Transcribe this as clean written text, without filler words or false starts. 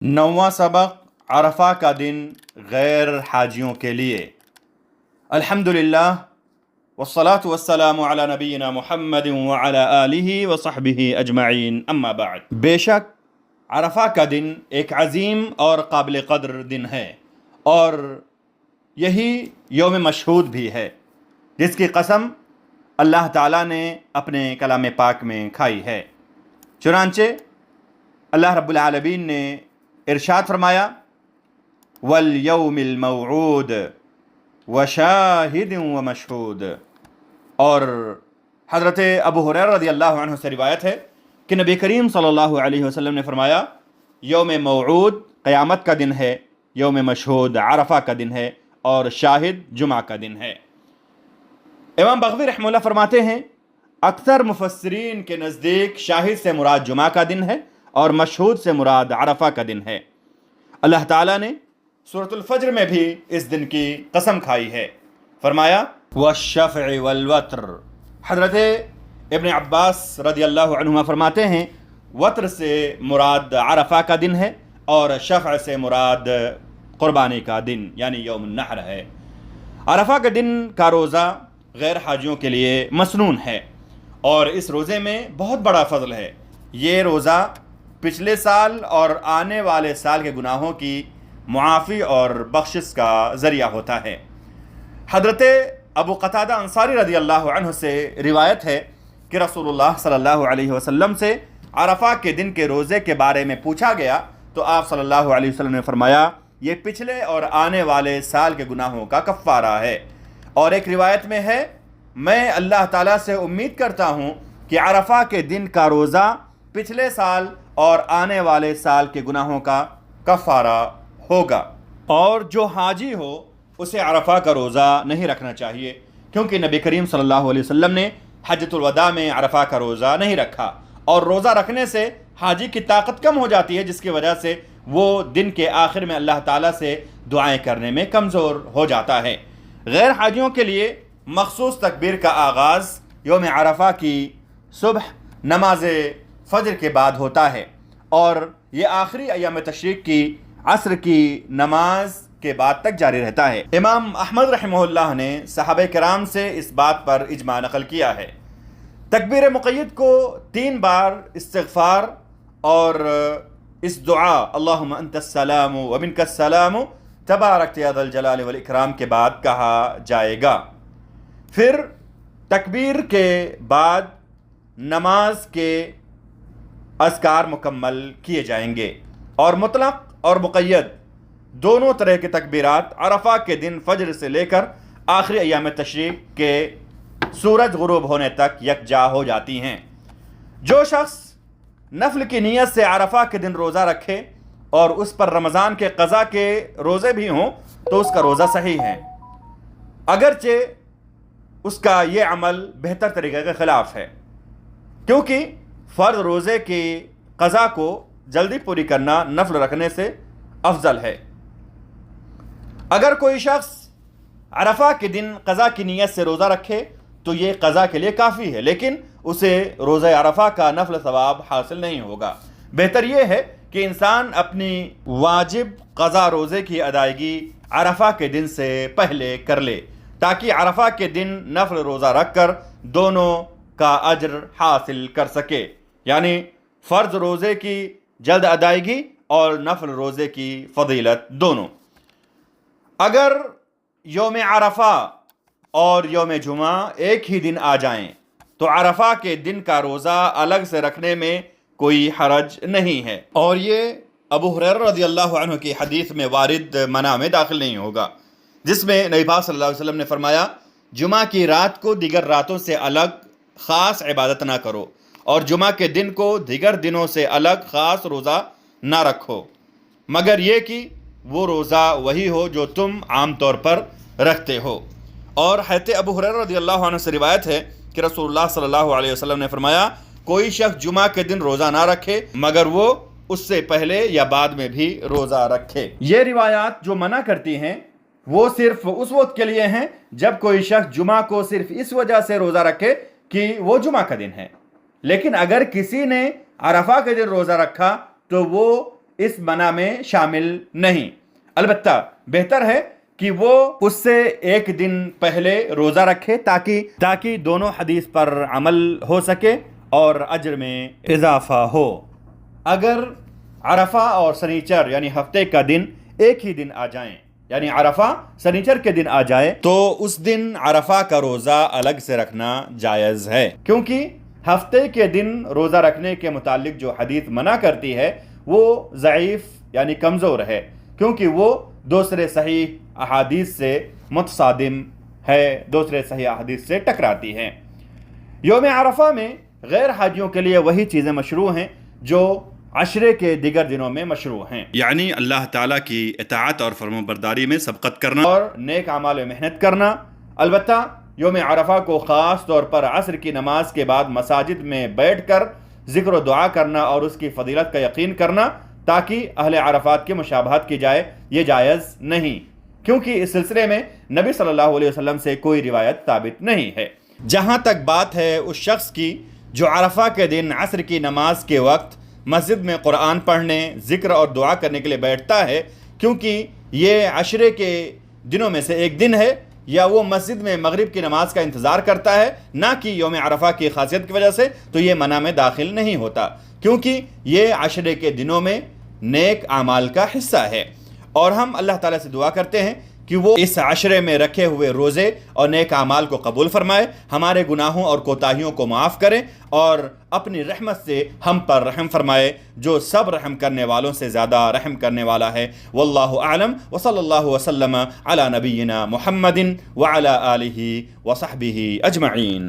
नौवां सबक अरफा का दिन गैर हाजियों के लिए। अल्हम्दुलिल्लाह वस्सलातु वस्सलामु अला नबीना मुहम्मदिन व अला आलिहि व सहबिहि अजमईन, अम्मा बाद। बेशक अरफा का दिन एक अजीम और काबिल क़द्र दिन है और यही यौम मशहूद भी है, जिसकी कसम अल्लाह ताला ने अपने कलाम पाक में खाई है। चुनांचे अल्लाह रब्बुल आलमीन ने इरशाद फरमाया, वल यौमिल मौऊद व शाहिदिन व मशहूद। और हज़रत अबू हुरैरा रज़ियल्लाहु अन्हु से रिवायत है कि नबी करीम सल्लल्लाहु अलैहि वसल्लम ने फरमाया, यौम मौऊद क़यामत का दिन है, यौम मशहूद अरफा का दिन है और शाहिद जुमा का दिन है। इमाम बग़वी रहमतुल्लाह फरमाते हैं, अक्सर मुफस्सिरीन के नज़दीक शाहिद से मुराद जुमा का दिन है और मशहूद से मुराद अरफा का दिन है। अल्लाह ताला ने सूरतुल फज्र में भी इस दिन की कसम खाई है, फरमाया वश्शफ़इ वल वत्र। हज़रत इब्न अब्बास रज़ियल्लाहु अन्हुमा फरमाते हैं, वत्र से मुराद अरफा का दिन है और शफ़अ से मुराद क़ुरबानी का दिन यानी यौम नहर है। अरफा के दिन का रोज़ा गैर हाजियों के लिए मसनून है और इस रोज़े में बहुत बड़ा फ़ज़ल है। ये रोज़ा पिछले साल और आने वाले साल के गुनाहों की मुआफ़ी और बख्शिश का ज़रिया होता है। हज़रत अबू क़तादा अंसारी रज़ियल्लाहु अन्हु से रिवायत है कि रसूलुल्लाह सल्लल्लाहु अलैहि वसल्लम से अरफा के दिन के रोज़े के बारे में पूछा गया तो आप सल्लल्लाहु अलैहि वसल्लम ने फरमाया, ये पिछले और आने वाले साल के गुनाहों का कफ़ारा है। और एक रिवायत में है, मैं अल्लाह ताला से उम्मीद करता हूँ कि अरफा के दिन का रोज़ा पिछले साल और आने वाले साल के गुनाहों का कफ़ारा होगा। और जो हाजी हो उसे अरफा का रोज़ा नहीं रखना चाहिए, क्योंकि नबी करीम सल्लल्लाहु अलैहि वसल्लम ने हज्जतुल वदा में अरफा का रोज़ा नहीं रखा और रोज़ा रखने से हाजी की ताकत कम हो जाती है, जिसकी वजह से वो दिन के आखिर में अल्लाह ताला से दुआएं करने में कमज़ोर हो जाता है। गैर हाजियों के लिए मखसूस तकबीर का आगाज़ यौम अरफा की सुबह नमाज फ़ज्र के बाद होता है और ये आखिरी अय्याम तशरीक़ की असर की नमाज के बाद तक जारी रहता है। इमाम अहमद रहमहुल्लाह ने सहाबे किराम से इस बात पर इजमा नकल किया है। तकबीर मुक़य्यद को 3 बार इस्तिग़फ़ार और इस दुआ अल्लाहुम्मा अंतस्सलामु व मिनकस्सलामु तबारकत या ज़ल जलाल वल इकराम के बाद कहा जाएगा। फिर तकबीर के बाद नमाज के अज़कार मुकम्मल किए जाएंगे और मुतलक़ और मुक़य्यद दोनों तरह के तकबीरात अरफा के दिन फ़ज्र से लेकर आखिरी अय्याम तशरीक़ के सूरज गुरूब होने तक यकजा हो जाती हैं। जो शख्स नफल की नीयत से अरफा के दिन रोज़ा रखे और उस पर रमज़ान के क़ज़ा के रोज़े भी हों तो उसका रोज़ा सही है, अगरचे उसका ये अमल बेहतर तरीक़े के ख़िलाफ़ है, क्योंकि फ़र्ज़ रोज़े की क़ज़ा को जल्दी पूरी करना नफल रखने से अफजल है। अगर कोई शख्स अरफा के दिन क़ज़ा की नीयत से रोज़ा रखे तो ये क़ज़ा के लिए काफ़ी है, लेकिन उसे रोज़ा अरफा का नफल सवाब हासिल नहीं होगा। बेहतर ये है कि इंसान अपनी वाजिब क़ज़ा रोज़े की अदायगी अरफा के दिन से पहले कर ले, ताकि अरफा के दिन नफल रोज़ा रख कर दोनों का अज्र हासिल कर सके, यानी फ़र्ज़ रोज़े की जल्द अदायगी और नफल रोज़े की फ़जीलत दोनों। अगर यौम अरफा और यौम जुमा एक ही दिन आ जाएं तो अरफा के दिन का रोज़ा अलग से रखने में कोई हरज नहीं है और ये अबू हुरैरा रज़ियल्लाहु अन्हु की हदीस में वारिद मना में दाखिल नहीं होगा, जिसमें नबी पाक सल्लल्लाहु अलैहि वसल्लम ने फरमाया, जुमा की रात को दीगर रातों से अलग ख़ास इबादत ना करो और जुमा के दिन को दीगर दिनों से अलग ख़ास रोज़ा ना रखो, मगर ये कि वो रोज़ा वही हो जो तुम आम तौर पर रखते हो। और हज़रत अबू हुरैरा रज़ियल्लाहु अन्हु से रिवायत है कि रसूलुल्लाह सल्लल्लाहु अलैहि वसल्लम ने फरमाया, कोई शख्स जुमा के दिन रोज़ा ना रखे मगर वो उससे पहले या बाद में भी रोज़ा रखे। ये रिवायात जो मना करती हैं वो सिर्फ उस वक्त के लिए हैं जब कोई शख्स जुमा को सिर्फ इस वजह से रोज़ा रखे कि वो जुमा का दिन है, लेकिन अगर किसी ने अरफा के दिन रोज़ा रखा तो वो اس منع میں شامل نہیں، البتہ بہتر ہے کہ وہ اس سے ایک دن پہلے روزہ رکھے تاکہ دونوں حدیث پر عمل ہو سکے اور اجر میں اضافہ ہو۔ اگر عرفہ اور سنیچر یعنی ہفتے کا دن ایک ہی دن آ جائیں، یعنی عرفہ سنیچر کے دن آ جائے، تو اس دن عرفہ کا روزہ الگ سے رکھنا جائز ہے، کیونکہ ہفتے کے دن روزہ رکھنے کے متعلق جو حدیث منع کرتی ہے وہ ضعیف یعنی کمزور ہے، کیونکہ وہ دوسرے صحیح احادیث سے متصادم ہے، دوسرے صحیح احادیث سے ٹکراتی ہے۔ یوم عرفہ میں غیر حاجیوں کے لیے وہی چیزیں مشروع ہیں جو عشرے کے دیگر دنوں میں مشروع ہیں، یعنی اللہ تعالیٰ کی اطاعت اور فرمانبرداری میں سبقت کرنا اور نیک اعمال میں محنت کرنا۔ البتہ یوم عرفہ کو خاص طور پر عصر کی نماز کے بعد مساجد میں بیٹھ کر ذکر و دعا کرنا اور اس کی فضیلت کا یقین کرنا تاکہ اہل عرفات کی مشابہت کی جائے، یہ جائز نہیں، کیونکہ اس سلسلے میں نبی صلی اللہ علیہ وسلم سے کوئی روایت ثابت نہیں ہے۔ جہاں تک بات ہے اس شخص کی جو عرفہ کے دن عصر کی نماز کے وقت مسجد میں قرآن پڑھنے، ذکر اور دعا کرنے کے لیے بیٹھتا ہے، کیونکہ یہ عشرے کے دنوں میں سے ایک دن ہے، یا وہ مسجد میں مغرب کی نماز کا انتظار کرتا ہے نہ کہ یوم عرفہ کی خاصیت کی وجہ سے، تو یہ منع میں داخل نہیں ہوتا، کیونکہ یہ عشرے کے دنوں میں نیک اعمال کا حصہ ہے، اور ہم اللہ تعالیٰ سے دعا کرتے ہیں کہ وہ اس عشرے میں رکھے ہوئے روزے اور نیک اعمال کو قبول فرمائے، ہمارے گناہوں اور کوتاہیوں کو معاف کرے اور اپنی رحمت سے ہم پر رحم فرمائے، جو سب رحم کرنے والوں سے زیادہ رحم کرنے والا ہے۔ واللہ اعلم، وصلی اللہ وسلم علی نبینا محمد وعلی آلہ وصحبہ اجمعین۔